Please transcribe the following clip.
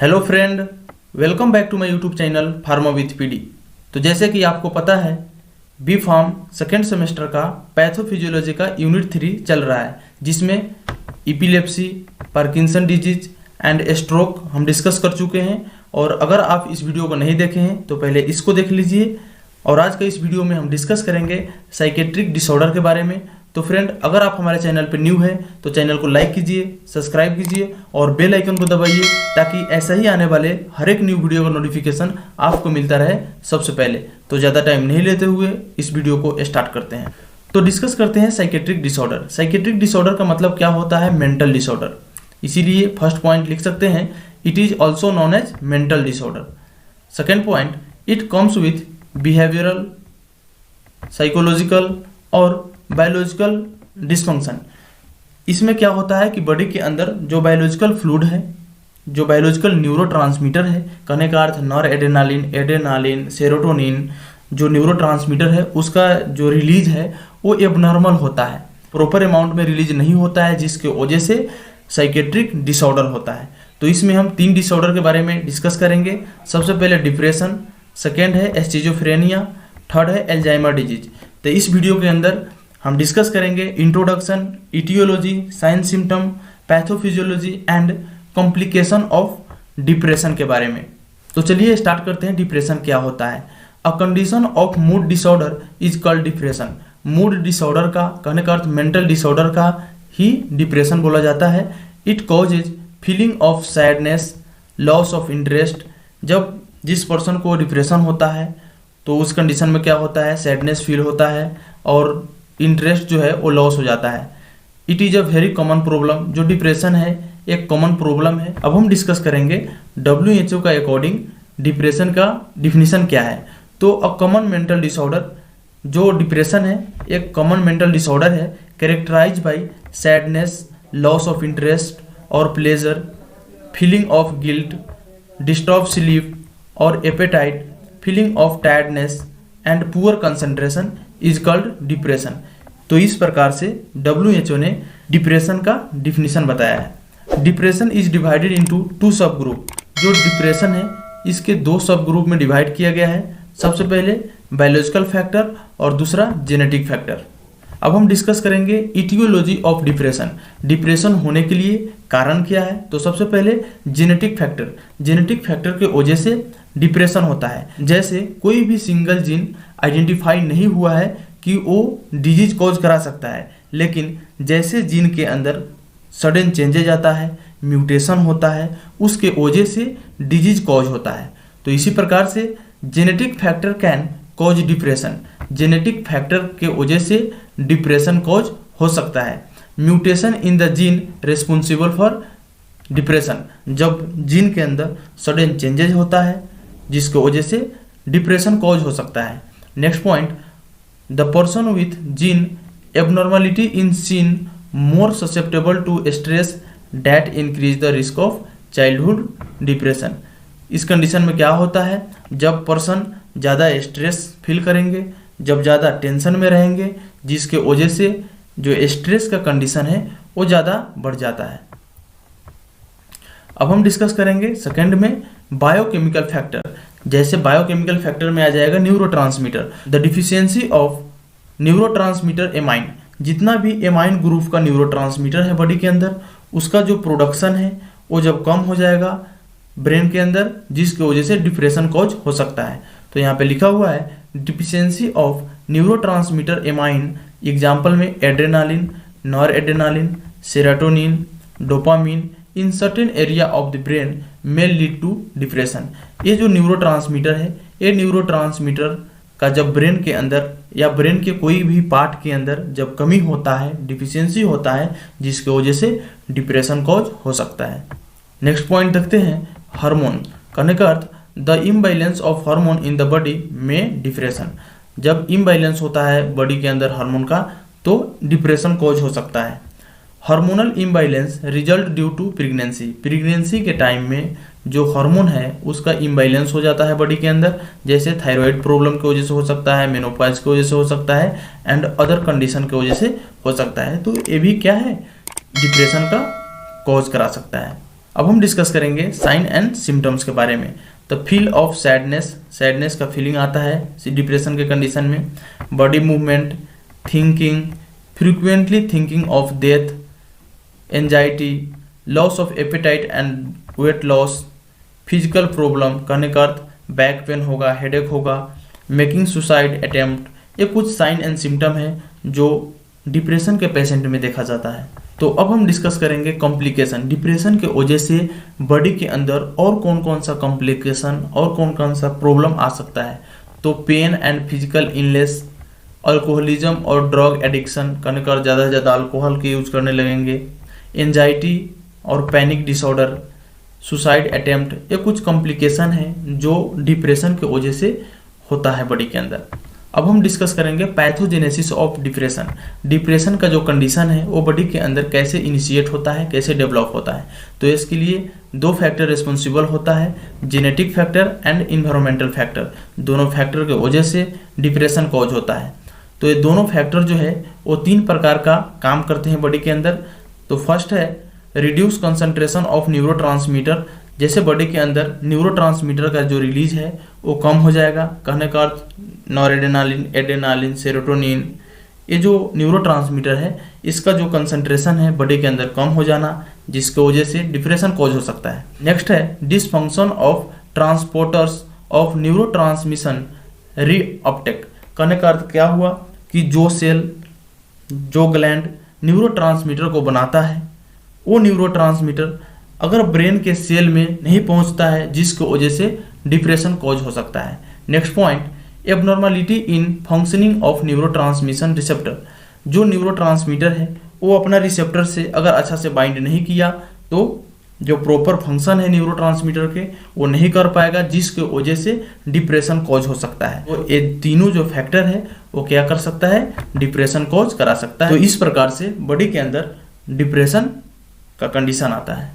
Hello friend, welcome back to my YouTube channel pharma with PD. तो जैसे कि आपको पता है, बी फार्म सेकेंड सेमेस्टर का पैथोफिजियोलॉजी का यूनिट 3 चल रहा है, जिसमें epilepsy, Parkinson disease and stroke हम डिस्कस कर चुके हैं। और अगर आप इस वीडियो को नहीं देखे हैं तो पहले इसको देख लीजिए। और आज का इस वीडियो में हम डिस्कस करेंगे साइकेट्रिक डिसऑर्डर के बारे में। तो फ्रेंड, अगर आप हमारे चैनल पर न्यू है तो चैनल को लाइक कीजिए, सब्सक्राइब कीजिए और बेल आइकन को दबाइए, ताकि ऐसा ही आने वाले हर एक न्यू वीडियो का नोटिफिकेशन आपको मिलता रहे सबसे पहले। तो ज़्यादा टाइम नहीं लेते हुए इस वीडियो को स्टार्ट करते हैं। तो डिस्कस करते हैं साइकेट्रिक डिसऑर्डर। साइकेट्रिक डिसऑर्डर का मतलब क्या होता है? Mental disorder. इसीलिए फर्स्ट पॉइंट लिख सकते हैं, it is also known as mental disorder. Second point, it comes with behavioural, psychological और बायोलॉजिकल डिसफंक्शन। इसमें क्या होता है कि बॉडी के अंदर जो बायोलॉजिकल फ्लूइड है, जो बायोलॉजिकल न्यूरोट्रांसमीटर है, कहने का अर्थ नॉर एड्रेनालिन, सेरोटोनिन, जो न्यूरोट्रांसमीटर है उसका जो रिलीज है वो एबनॉर्मल होता है, प्रॉपर अमाउंट में रिलीज नहीं होता है, जिसके वजह से साइकेट्रिक डिसऑर्डर होता है। तो इसमें हम 3 डिसऑर्डर के बारे में डिस्कस करेंगे। सबसे पहले डिप्रेशन, सेकेंड है स्किज़ोफ्रेनिया, थर्ड है अल्जाइमर डिजीज। तो इस वीडियो के अंदर हम डिस्कस करेंगे introduction, aetiology, sign symptom, pathophysiology and complication of depression के बारे में। तो चलिए स्टार्ट करते हैं। डिप्रेशन क्या होता है? A condition of mood disorder is called depression. Mood disorder का, कहने का अर्थ मेंटल डिसऑर्डर का ही डिप्रेशन बोला जाता है। It causes feeling of sadness, loss of interest. जब जिस पर्सन को डिप्रेशन होता है तो उस कंडीशन में क्या होता है? सैडनेस फील होता है और इंटरेस्ट जो है वो लॉस हो जाता है। It is a very common problem. जो डिप्रेशन है एक कॉमन प्रॉब्लम है। अब हम डिस्कस करेंगे WHO का अकॉर्डिंग डिप्रेशन का डिफिनीशन क्या है। तो अ कॉमन मेंटल डिसऑर्डर, जो डिप्रेशन है एक कॉमन मेंटल डिसऑर्डर है, characterize by sadness, loss of interest और pleasure, feeling of guilt, disturb sleep और appetite, feeling of tiredness and poor concentration is called depression. तो इस प्रकार से WHO ने डिप्रेशन का डिफिनीशन बताया है। डिप्रेशन इज डिवाइडेड इनटू 2 सब ग्रुप। जो डिप्रेशन है इसके 2 सब ग्रुप में डिवाइड किया गया है। सबसे पहले बायोलॉजिकल फैक्टर और दूसरा जेनेटिक फैक्टर। अब हम डिस्कस करेंगे इटियोलॉजी ऑफ डिप्रेशन। डिप्रेशन होने के लिए कारण क्या है? तो सबसे पहले जेनेटिक फैक्टर। जेनेटिक फैक्टर के वजह से डिप्रेशन होता है। जैसे कोई भी सिंगल जीन आइडेंटिफाई नहीं हुआ है कि वो डिजीज कॉज करा सकता है, लेकिन जैसे जीन के अंदर सडन चेंजेज आता है, म्यूटेशन होता है, उसके वजह से डिजीज कॉज होता है। तो इसी प्रकार से genetic factor can cause depression. Genetic factor के वजह से डिप्रेशन कॉज हो सकता है। Mutation in the gene responsible for depression. जब जीन के अंदर सडन चेंजेज होता है जिसकी वजह से डिप्रेशन कॉज हो सकता है। Next point, the person with gene abnormality in seen more susceptible to stress that increase the risk of childhood depression. इस कंडीशन में क्या होता है? जब पर्सन ज़्यादा स्ट्रेस फील करेंगे, जब ज़्यादा टेंशन में रहेंगे, जिसके वजह से जो स्ट्रेस का कंडीशन है वो ज़्यादा बढ़ जाता है। अब हम डिस्कस करेंगे सेकंड में बायोकेमिकल फैक्टर। जैसे बायोकेमिकल फैक्टर में आ जाएगा neurotransmitter. The deficiency of neurotransmitter amine. जितना भी एमाइन ग्रुप का न्यूरोट्रांसमीटर है बॉडी के अंदर, उसका जो प्रोडक्शन है वो जब कम हो जाएगा ब्रेन के अंदर, जिसकी वजह से डिप्रेशन कॉज हो सकता है। तो यहाँ पे लिखा हुआ है deficiency of neurotransmitter amine. Example में adrenaline, nor adrenaline, serotonin, dopamine in certain area of the brain may lead to depression. ये जो न्यूरोट्रांसमीटर है, ये न्यूरोट्रांसमीटर का जब ब्रेन के अंदर या ब्रेन के कोई भी पार्ट के अंदर जब कमी होता है, डिफिशियंसी होता है, जिसकी वजह से डिप्रेशन कॉज हो सकता है। नेक्स्ट पॉइंट देखते हैं, हार्मोन। कहने का earth the imbalance of hormone in the body में डिप्रेशन। जब इम्बैलेंस होता है बॉडी के अंदर हार्मोन का तो डिप्रेशन कॉज हो सकता है। Hormonal imbalance result due to pregnancy. Pregnancy के टाइम में जो हार्मोन है उसका इम्बैलेंस हो जाता है बॉडी के अंदर, जैसे थायराइड प्रॉब्लम की वजह से हो सकता है, मेनोपॉज की वजह से हो सकता है एंड अदर कंडीशन की वजह से हो सकता है। तो ये भी क्या है? डिप्रेशन का कॉज करा सकता है। अब हम डिस्कस करेंगे साइन एंड सिम्टम्स के बारे में। तो फील ऑफ सैडनेस, सैडनेस का फीलिंग आता है डिप्रेशन के कंडीशन में। Body movement, thinking, frequently thinking of death, anxiety, loss of appetite and weight loss, physical problem, कहने का अर्थ बैक पेन होगा, हेडेक होगा, मेकिंग सुसाइड अटेम्प्ट। ये कुछ साइन एंड सिम्टम है जो डिप्रेशन के पेशेंट में देखा जाता है। तो अब हम डिस्कस करेंगे कॉम्प्लिकेशन। डिप्रेशन के वजह से बॉडी के अंदर और कौन कौन सा कॉम्प्लिकेशन और कौन कौन सा प्रॉब्लम आ सकता है। तो pain and physical illness, alcoholism और ड्रग एडिक्शन, कहने का ज़्यादा से ज़्यादा अल्कोहल के यूज करने लगेंगे, एंजाइटी और पैनिक डिसऑर्डर, सुसाइड अटेम्प्ट। ये कुछ कॉम्प्लिकेशन है जो डिप्रेशन के वजह से होता है बॉडी के अंदर। अब हम डिस्कस करेंगे पैथोजेनेसिस ऑफ डिप्रेशन। डिप्रेशन का जो कंडीशन है वो बॉडी के अंदर कैसे इनिशिएट होता है, कैसे डेवलप होता है। तो इसके लिए दो फैक्टर रिस्पॉन्सिबल होता है, genetic factor and environmental factor. दोनों फैक्टर के वजह से डिप्रेशन कॉज होता है। तो ये दोनों फैक्टर जो है वो 3 प्रकार का काम करते हैं बॉडी के अंदर। तो फर्स्ट है रिड्यूस कंसंट्रेशन ऑफ न्यूरोट्रांसमीटर। जैसे बॉडी के अंदर न्यूरोट्रांसमीटर का जो रिलीज है वो कम हो जाएगा, कहने का अर्थ नॉरएड्रेनालिन, एड्रेनालिन, सेरोटोनिन, ये जो न्यूरोट्रांसमीटर है इसका जो कंसंट्रेशन है बॉडी के अंदर कम हो जाना, जिसकी वजह से डिप्रेशन कॉज हो सकता है। नेक्स्ट है dysfunction of transporters of neurotransmission reuptake. कहने का अर्थ क्या हुआ कि जो सेल, जो ग्लैंड न्यूरोट्रांसमीटर को बनाता है वो न्यूरोट्रांसमीटर अगर ब्रेन के सेल में नहीं पहुंचता है, जिसकी वजह से डिप्रेशन कॉज हो सकता है। Next point, abnormality in functioning of neurotransmission receptor. जो न्यूरोट्रांसमीटर है वो अपना रिसेप्टर से अगर अच्छा से बाइंड नहीं किया तो जो प्रॉपर फंक्शन है न्यूरोट्रांसमीटर के वो नहीं कर पाएगा, जिसके वजह से डिप्रेशन कॉज हो सकता है। तो ये तीनों जो फैक्टर है वो क्या कर सकता है, डिप्रेशन कॉज करा सकता है। तो इस प्रकार से बॉडी के अंदर डिप्रेशन का कंडीशन आता है।